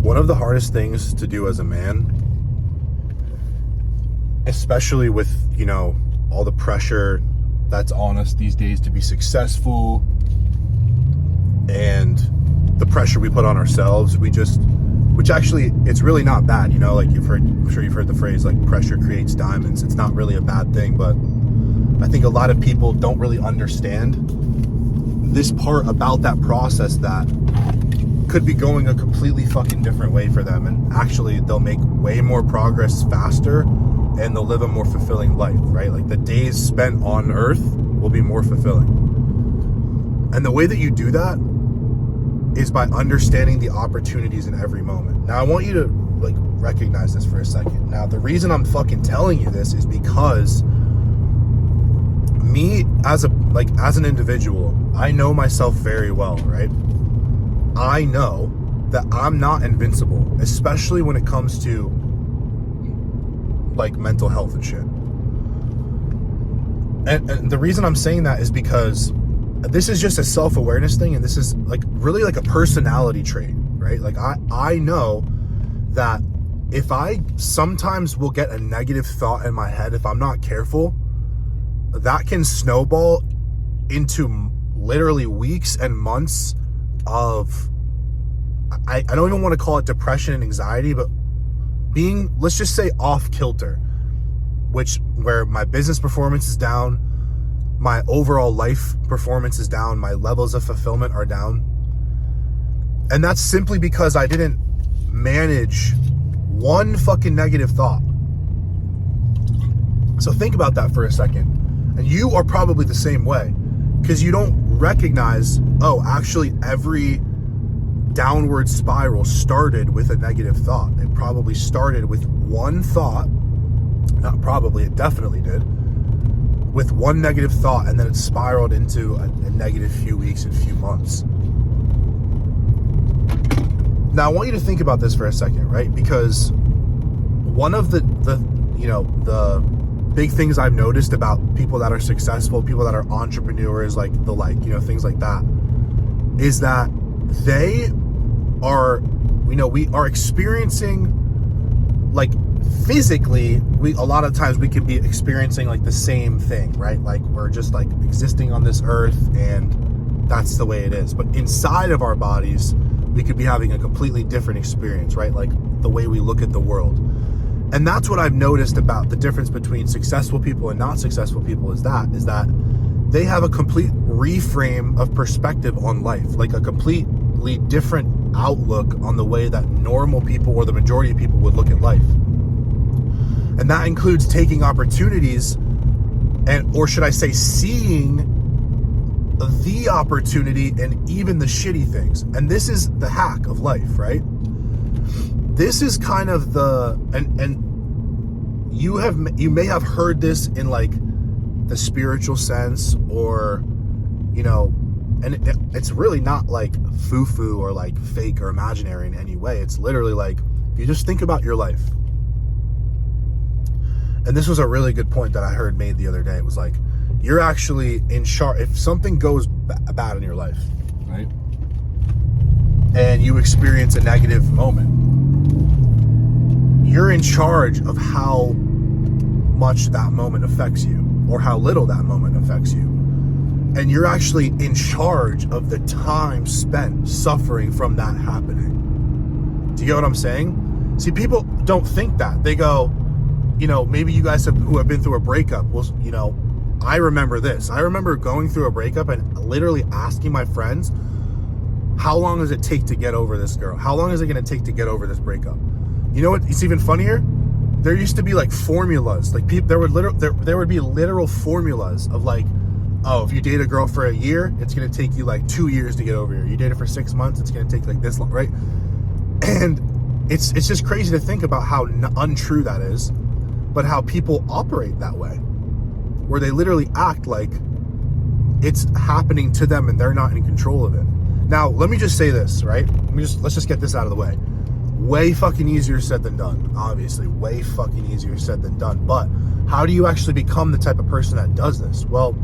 One of the hardest things to do as a man, especially with, all the pressure that's on us these days to be successful and the pressure we put on ourselves, which actually, it's really not bad, like I'm sure you've heard the phrase, like, pressure creates diamonds. It's not really a bad thing, but I think a lot of people don't really understand this part about that process that could be going a completely fucking different way for them, and actually they'll make way more progress faster and they'll live a more fulfilling life, right? Like, the days spent on earth will be more fulfilling. And the way that you do that is by understanding the opportunities in every moment. Now, I want you to recognize this for a second. Now, the reason I'm fucking telling you this is because me as an individual, I know myself very well, right? I know that I'm not invincible, especially when it comes to mental health and shit. And the reason I'm saying that is because this is just a self-awareness thing, and this is really a personality trait, right? I know that if I sometimes will get a negative thought in my head, if I'm not careful, that can snowball into literally weeks and months of, I don't even want to call it depression and anxiety, but being, let's just say, off kilter, where my business performance is down, my overall life performance is down, my levels of fulfillment are down. And that's simply because I didn't manage one fucking negative thought. So think about that for a second. And you are probably the same way, because you don't recognize, actually every downward spiral started with a negative thought. It probably started with one thought. Not probably, it definitely did. With one negative thought, and then it spiraled into a negative few weeks and few months. Now, I want you to think about this for a second, right? Because one of the big things I've noticed about people that are successful, people that are entrepreneurs, things like that, is that they are, we are experiencing, physically, a lot of times we can be experiencing the same thing, right? We're just existing on this earth, and that's the way it is. But inside of our bodies, we could be having a completely different experience, right? The way we look at the world. And that's what I've noticed about the difference between successful people and not successful people is that they have a complete reframe of perspective on life, a completely different outlook on the way that normal people or the majority of people would look at life. And that includes taking opportunities, or should I say, seeing the opportunity and even the shitty things. And this is the hack of life, right? This is kind of and you may have heard this in the spiritual sense, or and it's really not foo-foo or fake or imaginary in any way. It's literally you just think about your life. And this was a really good point that I heard made the other day. It was you're actually in charge. If something goes bad in your life, right, and you experience a negative moment, you're in charge of how much that moment affects you, or how little that moment affects you. And you're actually in charge of the time spent suffering from that happening. Do you get what I'm saying? See, people don't think that. They go, maybe you guys who have been through a breakup, I remember this. I remember going through a breakup and literally asking my friends, how long does it take to get over this girl? How long is it going to take to get over this breakup? You know what? It's even funnier. There used to be formulas. There would be literal formulas of if you date a girl for a year, it's going to take you 2 years to get over her. You date her for 6 months, it's going to take this long, right? And it's just crazy to think about how untrue that is, but how people operate that way, where they literally act like it's happening to them and they're not in control of it. Now, let me just say this, right? Let's just get this out of the way. Way fucking easier said than done, obviously. Way fucking easier said than done. But how do you actually become the type of person that does this? Well,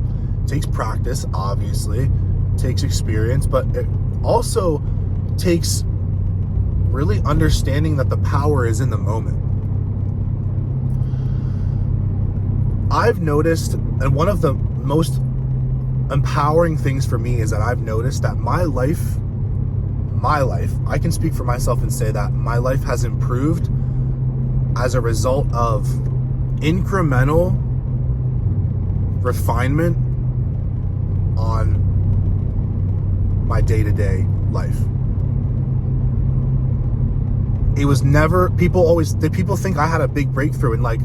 it takes practice, obviously. It takes experience, but it also takes really understanding that the power is in the moment. I've noticed, and one of the most empowering things for me is that I've noticed that my life, I can speak for myself and say that my life has improved as a result of incremental refinement on my day-to-day life. It was never, people think I had a big breakthrough, and like,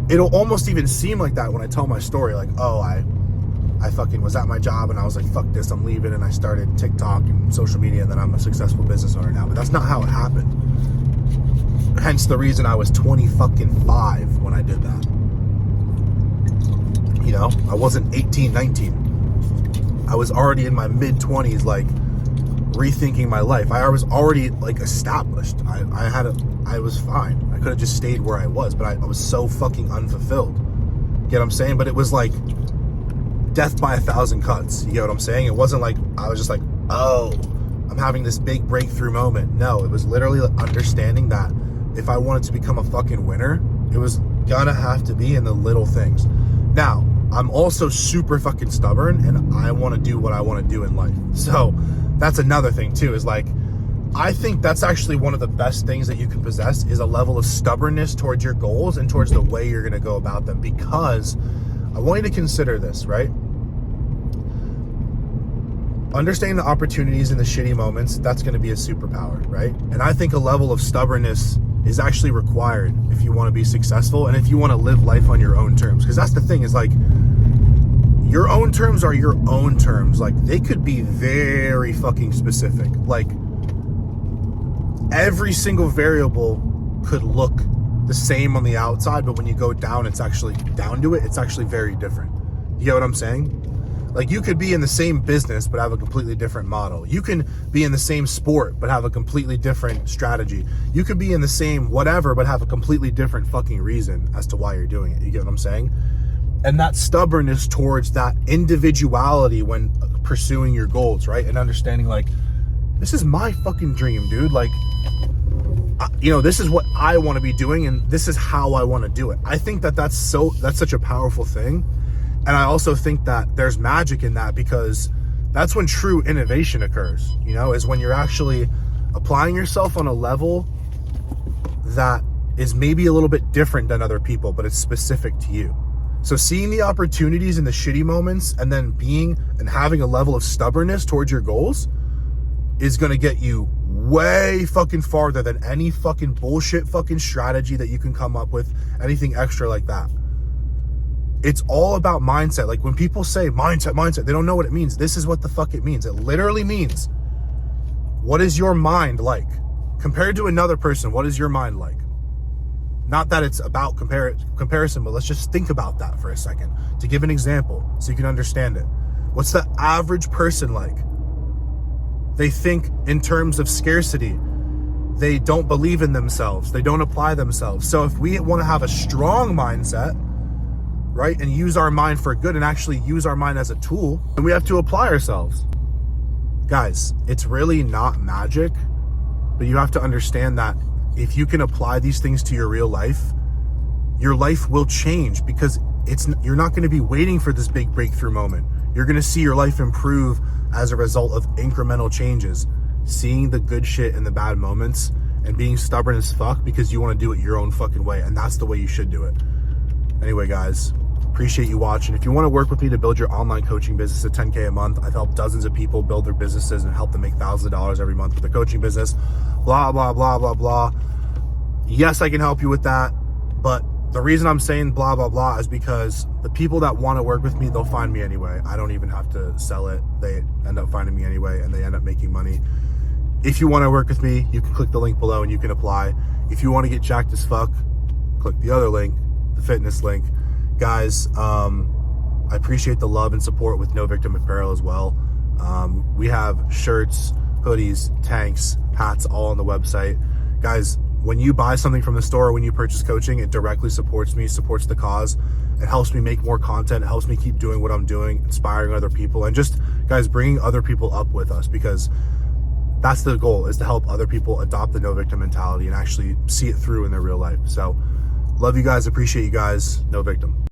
it'll almost even seem like that when I tell my story, like, oh, I fucking was at my job and I was like, fuck this, I'm leaving, and I started TikTok and social media, and then I'm a successful business owner now. But that's not how it happened. Hence the reason I was 25 when I did that. You know, I wasn't 18, 19. I was already in my mid-20s, like, rethinking my life. I was already, like, established. I was fine. I could have just stayed where I was, but I was so fucking unfulfilled. Get what I'm saying? But it was like death by 1,000 cuts. You get what I'm saying? It wasn't like I was just like, oh, I'm having this big breakthrough moment. No, it was literally understanding that if I wanted to become a fucking winner, it was gonna have to be in the little things. Now, I'm also super fucking stubborn, and I want to do what I want to do in life. So that's another thing too, is like, I think that's actually one of the best things that you can possess, is a level of stubbornness towards your goals and towards the way you're going to go about them. Because I want you to consider this, right? Understanding the opportunities in the shitty moments, that's going to be a superpower, right? And I think a level of stubbornness is actually required if you want to be successful and if you want to live life on your own terms. Because that's the thing, is like, your own terms are your own terms. Like, they could be very fucking specific. Like, every single variable could look the same on the outside, but when you go down, it's actually down to it. It's actually very different. You get what I'm saying? Like, you could be in the same business, but have a completely different model. You can be in the same sport, but have a completely different strategy. You could be in the same whatever, but have a completely different fucking reason as to why you're doing it. You get what I'm saying? And that stubbornness towards that individuality when pursuing your goals, right? And understanding, like, this is my fucking dream, dude. Like, you know, this is what I want to be doing, and this is how I want to do it. I think that that's such a powerful thing. And I also think that there's magic in that, because that's when true innovation occurs, you know, is when you're actually applying yourself on a level that is maybe a little bit different than other people, but it's specific to you. So seeing the opportunities in the shitty moments and then being and having a level of stubbornness towards your goals is going to get you way fucking farther than any fucking bullshit fucking strategy that you can come up with, anything extra like that. It's all about mindset. Like, when people say mindset, they don't know what it means. This is what the fuck it means. It literally means, what is your mind like? Compared to another person, what is your mind like? Not that it's about comparison, but let's just think about that for a second to give an example so you can understand it. What's the average person like? They think in terms of scarcity. They don't believe in themselves. They don't apply themselves. So if we want to have a strong mindset, right, and use our mind for good and actually use our mind as a tool, then we have to apply ourselves. Guys, it's really not magic, but you have to understand that if you can apply these things to your real life, your life will change, because you're not going to be waiting for this big breakthrough moment. You're going to see your life improve as a result of incremental changes, seeing the good shit in the bad moments and being stubborn as fuck because you want to do it your own fucking way. And that's the way you should do it. Anyway, guys, appreciate you watching. If you want to work with me to build your online coaching business at $10K a month, I've helped dozens of people build their businesses and help them make thousands of dollars every month with their coaching business. Blah, blah, blah, blah, blah. Yes, I can help you with that. But the reason I'm saying blah, blah, blah is because the people that want to work with me, they'll find me anyway. I don't even have to sell it. They end up finding me anyway, and they end up making money. If you want to work with me, you can click the link below and you can apply. If you want to get jacked as fuck, click the other link, the fitness link. Guys, I appreciate the love and support with No Victim Apparel as well. We have shirts, hoodies, tanks, hats, all on the website. Guys, when you buy something from the store, when you purchase coaching, it directly supports me, supports the cause. It helps me make more content. It helps me keep doing what I'm doing, inspiring other people, and just, guys, bringing other people up with us, because that's the goal, is to help other people adopt the no victim mentality and actually see it through in their real life. So love you guys, appreciate you guys. No victim.